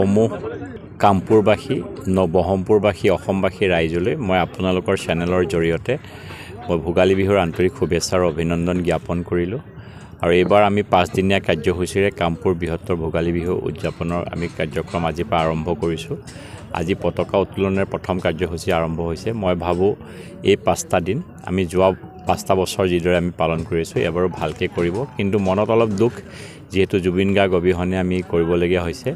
সমূহ কামপুৰবাসী নৱহমপুৰবাসী অসমবাসী ৰাইজলৈ মই আপোনালোকৰ চেনেলৰ জৰিয়তে মই ভোগালী বিহুৰ আন্তৰিক শুভেচ্ছা আৰু অভিনন্দন জ্ঞাপন কৰিলোঁ আৰু এইবাৰ আমি 5 দিনীয়া কাৰ্যসূচীৰে কামপুৰ বৃহত্তৰ ভোগালী বিহু উদযাপনৰ আমি কাৰ্যক্ৰম আজিৰ পৰা আৰম্ভ কৰিছোঁ। আজি পতাকা উত্তোলনৰ প্ৰথম কাৰ্যসূচী আৰম্ভ হৈছে। মই ভাবোঁ এই 5টা দিন আমি যোৱা 5টা বছৰ যিদৰে আমি পালন কৰিছোঁ এবাৰো ভালকৈ কৰিব, কিন্তু মনত অলপ দুখ যিহেতু জুবিন গাৰ্গ অবিহনে আমি কৰিবলগীয়া হৈছে।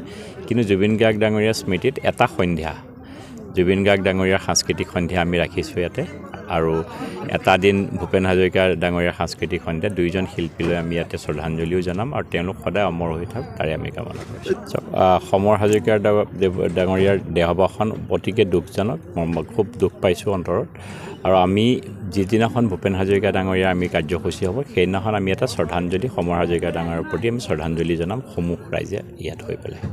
কিন্তু জুবিন গাৰ্গ ডাঙৰীয়াৰ স্মৃতিত এটা সন্ধ্যা জুবিন গাৰ্গ ডাঙৰীয়াৰ সাংস্কৃতিক সন্ধ্যা আমি ৰাখিছোঁ ইয়াতে আৰু এটা দিন ভূপেন হাজৰিকা ডাঙৰীয়াৰ সাংস্কৃতিক সন্ধ্যা, দুইজন শিল্পীলৈ আমি ইয়াতে শ্ৰদ্ধাঞ্জলিও জনাম আৰু তেওঁলোক সদায় অমৰ হৈ থাকক তাৰে আমি কামনা কৰিছোঁ। সমৰ হাজৰিকাৰ ডাঙৰীয়াৰ দেহাৱসান অতিকে দুখজনক, মই খুব দুখ পাইছোঁ অন্তৰত আৰু আমি যিদিনাখন ভূপেন হাজৰিকা ডাঙৰীয়াৰ আমি কাৰ্যসূচী হ'ব সেইদিনাখন আমি এটা শ্ৰদ্ধাঞ্জলি সমৰ হাজৰিকা ডাঙৰীয়াৰ প্ৰতি আমি শ্ৰদ্ধাঞ্জলি জনাম সমূহ ৰাইজে ইয়াত হৈ পেলাই।